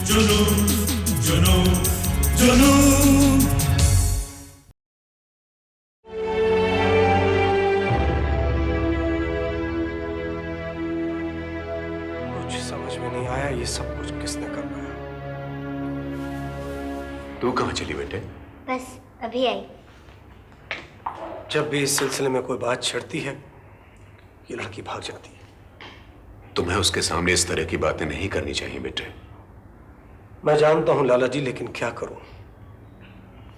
जुनून जुनून जुनून। कुछ समझ में नहीं आया, ये सब कुछ किसने करवाया? तू कहाँ चली बेटे? बस अभी आई। जब भी इस सिलसिले में कोई बात छिड़ती है, ये लड़की भाग जाती है। तुम्हें उसके सामने इस तरह की बातें नहीं करनी चाहिए बेटे। मैं जानता हूं लाला जी, लेकिन क्या करूं,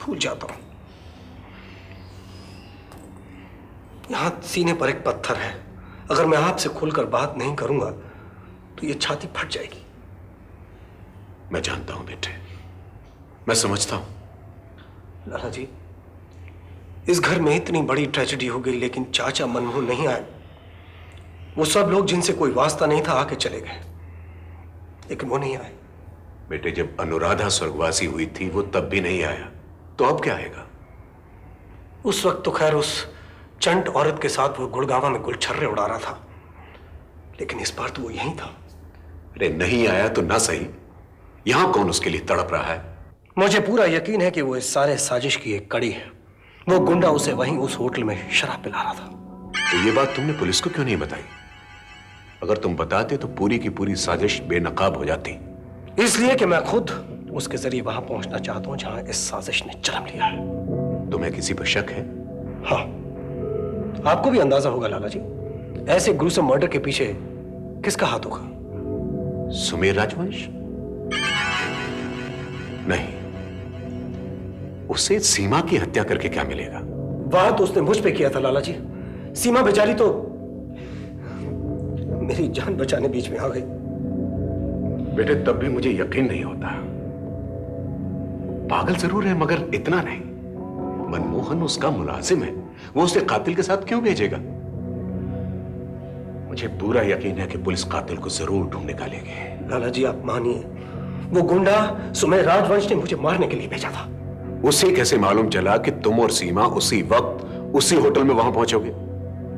भूल जाता हूं। यहां सीने पर एक पत्थर है, अगर मैं आपसे खुलकर बात नहीं करूंगा तो ये छाती फट जाएगी। मैं जानता हूं बेटे, मैं समझता हूं। लाला जी, इस घर में इतनी बड़ी ट्रेजेडी हो गई, लेकिन चाचा मनमोहन नहीं आए। वो सब लोग जिनसे कोई वास्ता नहीं था आके चले गए, लेकिन वो नहीं आए। बेटे, जब अनुराधा स्वर्गवासी हुई थी वो तब भी नहीं आया, तो अब क्या आएगा? उस वक्त तो खैर उस चंट औरत के साथ वो गुड़गावा में गुलछर्रे उड़ा रहा था, लेकिन इस बार तो वो यहीं था। अरे नहीं आया तो ना सही, यहां कौन उसके लिए तड़प रहा है? मुझे पूरा यकीन है कि वो इस सारे साजिश की एक कड़ी है। वो गुंडा उसे वहीं उस होटल में शराब पिला रहा था। तो ये बात तुमने पुलिस को क्यों नहीं बताई? अगर तुम बताते तो पूरी की पूरी साजिश बेनकाब हो जाती। इसलिए कि मैं खुद उसके जरिए वहां पहुंचना चाहता हूं जहां इस साजिश ने जन्म लिया है। तुम्हें किसी पर शक है? हाँ, आपको भी अंदाजा होगा लाला जी, ऐसे ग्रूसम मर्डर के पीछे किसका हाथ होगा? सुमेर राजवंश? नहीं, उसे सीमा की हत्या करके क्या मिलेगा? वार तो उसने मुझ पे किया था लाला जी। सीमा बेचारी तो मेरी जान बचाने बीच में आ गई। बेटे, तब भी मुझे यकीन नहीं होता। पागल जरूर है मगर इतना नहीं। मनमोहन उसका मुलाजिम है, वो उसे कातिल के साथ क्यों भेजेगा? मुझे पूरा यकीन है कि पुलिस कातिल को जरूर ढूंढ निकालेगी। लाला जी आप मानिए, वो गुंडा सुमेर राजवंश ने मुझे मारने के लिए भेजा था। उसे कैसे मालूम चला कि तुम और सीमा उसी वक्त उसी होटल में वहां पहुंचोगे?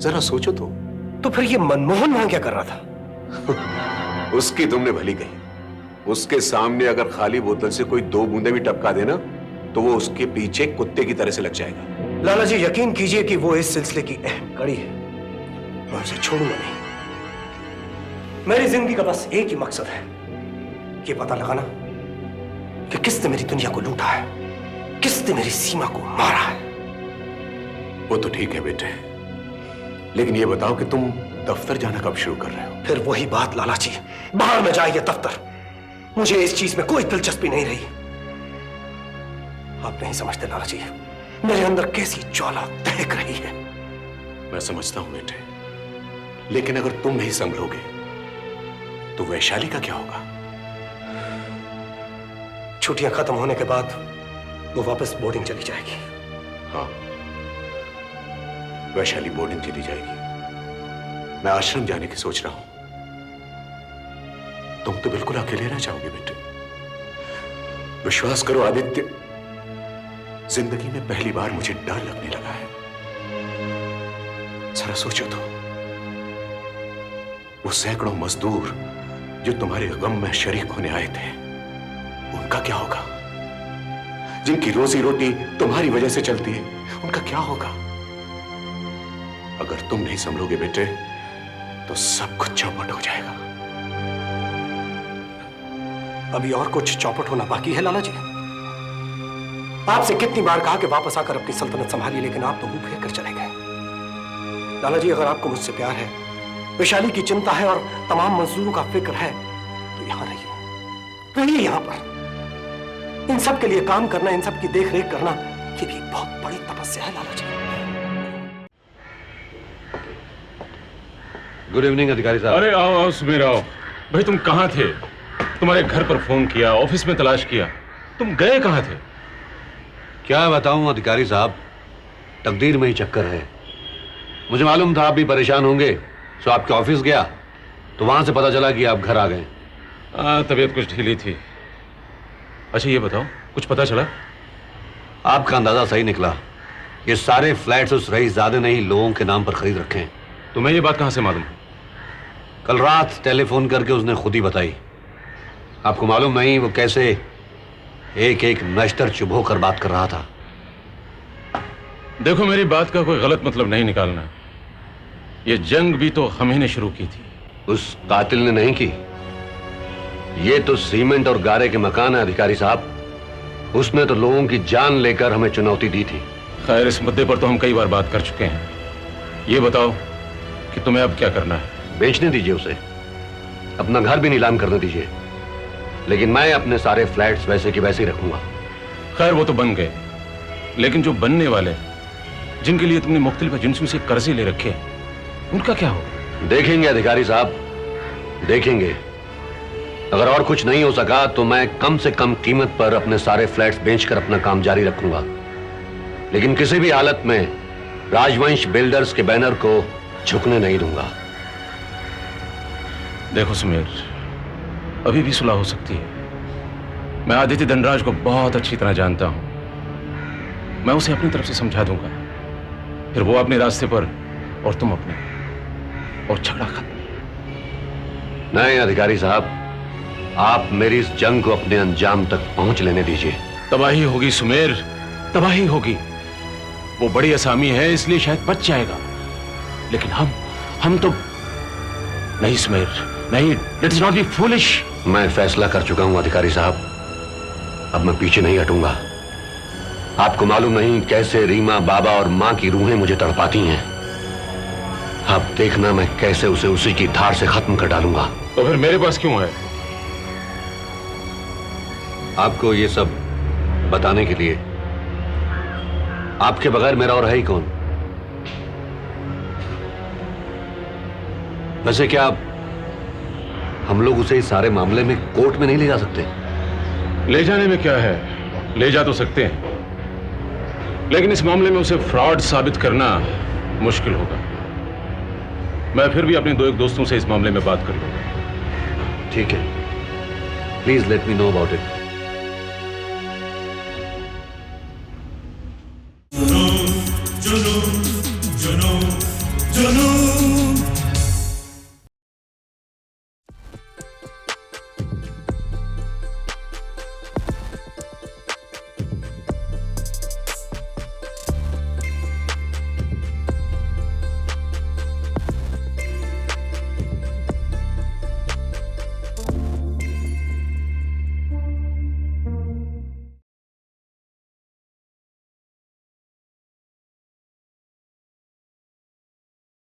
जरा सोचो तो फिर ये मनमोहन वहां क्या कर रहा था? उसकी तुमने भली कही। उसके सामने अगर खाली बोतल से कोई 2 बूंदे भी टपका देना तो वो उसके पीछे कुत्ते की तरह से लग जाएगा। लाला जी यकीन कीजिए कि वो इस सिलसिले की अहम कड़ी है। मैं उसे छोड़ूंगा नहीं। मेरी जिंदगी का बस एक ही मकसद है, ये पता लगाना कि किसने मेरी दुनिया को लूटा है, किसने मेरी सीमा को मारा है। वो तो ठीक है बेटे, लेकिन ये बताओ कि तुम दफ्तर जाना कब शुरू कर रहे हो? फिर वही बात लाला जी, बाहर में जाइए दफ्तर। मुझे इस चीज में कोई दिलचस्पी नहीं रही। आप नहीं समझते लाला जी, मेरे अंदर कैसी ज्वाला दहक रही है। मैं समझता हूं बेटे, लेकिन अगर तुम नहीं संभलोगे तो वैशाली का क्या होगा? छुट्टियां खत्म होने के बाद वो वापस बोर्डिंग चली जाएगी। हाँ, वैशाली बोर्डिंग चली जाएगी। मैं आश्रम जाने की सोच रहा हूं। तुम तो बिल्कुल अकेले रह जाओगे बेटे। विश्वास करो आदित्य, जिंदगी में पहली बार मुझे डर लगने लगा है। जरा सोचो तो, वो सैकड़ों मजदूर जो तुम्हारे गम में शरीक होने आए थे, उनका क्या होगा? जिनकी रोजी रोटी तुम्हारी वजह से चलती है, उनका क्या होगा? अगर तुम नहीं संभलोगे बेटे तो सब कुछ चौपट हो जाएगा। अभी और कुछ चौपट होना बाकी है लाला जी। आपसे कितनी बार कहा कि वापस आकर अपनी सल्तनत संभालिए, लेकिन आप तो मुंह फेर कर चले गए। लाला जी, अगर आपको मुझसे प्यार है, वैशाली की चिंता है और तमाम मजदूरों का फिक्र है, तो यहां रहिए यहां पर। इन सब के लिए काम करना, इन सब की देख रेख करना, ये भी बहुत बड़ी तपस्या है लाला जी। गुड इवनिंग अधिकारी साहब। अरे आओ आओ सुमेर आओ। भाई तुम कहाँ थे? तुम्हारे घर पर फोन किया, ऑफिस में तलाश किया, तुम गए कहाँ थे? क्या बताऊं अधिकारी साहब, तकदीर में ही चक्कर है। मुझे मालूम था आप भी परेशान होंगे, तो आपके ऑफिस गया तो वहां से पता चला कि आप घर आ गए। तबीयत कुछ ढीली थी। अच्छा ये बताओ, कुछ पता चला? आपका अंदाजा सही निकला। ये सारे फ्लैट्स उस रईसजादे ने ही लोगों के नाम पर खरीद रखे हैं। तुम्हें ये बात कहाँ से मालूम? कल रात टेलीफोन करके उसने खुद ही बताई। आपको मालूम नहीं वो कैसे एक एक नश्तर चुभो कर बात कर रहा था। देखो, मेरी बात का कोई गलत मतलब नहीं निकालना। ये जंग भी तो हम ही ने शुरू की थी। उस कातिल ने नहीं की। ये तो सीमेंट और गारे के मकान है अधिकारी साहब। उसने तो लोगों की जान लेकर हमें चुनौती दी थी। खैर, इस मुद्दे पर तो हम कई बार बात कर चुके हैं। ये बताओ कि तुम्हें अब क्या करना है? बेचने दीजिए उसे, अपना घर भी नीलाम करने दीजिए, लेकिन मैं अपने सारे फ्लैट्स वैसे की वैसे ही रखूंगा। खैर, वो तो बन गए, लेकिन जो बनने वाले, जिनके लिए तुमने मुख्तलिफ एजेंसियों से कर्जे ले रखे हैं, उनका क्या होगा? देखेंगे अधिकारी साहब, देखेंगे। अगर और कुछ नहीं हो सका तो मैं कम से कम कीमत पर अपने सारे फ्लैट्स बेचकर अपना काम जारी रखूंगा, लेकिन किसी भी हालत में राजवंश बिल्डर्स के बैनर को झुकने नहीं दूंगा। देखो सुमेर, अभी भी सुलह हो सकती है। मैं आदित्य धनराज को बहुत अच्छी तरह जानता हूं। मैं उसे अपनी तरफ से समझा दूंगा, फिर वो अपने रास्ते पर और तुम अपने, और झगड़ा खत्म। नहीं अधिकारी साहब, आप मेरी इस जंग को अपने अंजाम तक पहुंच लेने दीजिए। तबाही होगी सुमेर, तबाही होगी। वो बड़ी असामी है, इसलिए शायद बच जाएगा, लेकिन हम तो नहीं सुमेर, नहीं। Let us not be foolish. मैं फैसला कर चुका हूं अधिकारी साहब, अब मैं पीछे नहीं हटूंगा। आपको मालूम नहीं कैसे रीमा, बाबा और मां की रूहें मुझे तड़पाती हैं। अब देखना मैं कैसे उसे उसी की धार से खत्म कर डालूंगा। तो फिर मेरे पास क्यों है? आपको ये सब बताने के लिए। आपके बगैर मेरा और है ही कौन? वैसे क्या हम लोग उसे इस सारे मामले में कोर्ट में नहीं ले जा सकते? ले जाने में क्या है, ले जा तो सकते हैं, लेकिन इस मामले में उसे फ्रॉड साबित करना मुश्किल होगा। मैं फिर भी अपने दो एक दोस्तों से इस मामले में बात कर लूंगा। ठीक है, please let me know about it. जुनून जुनून जुनून जुनून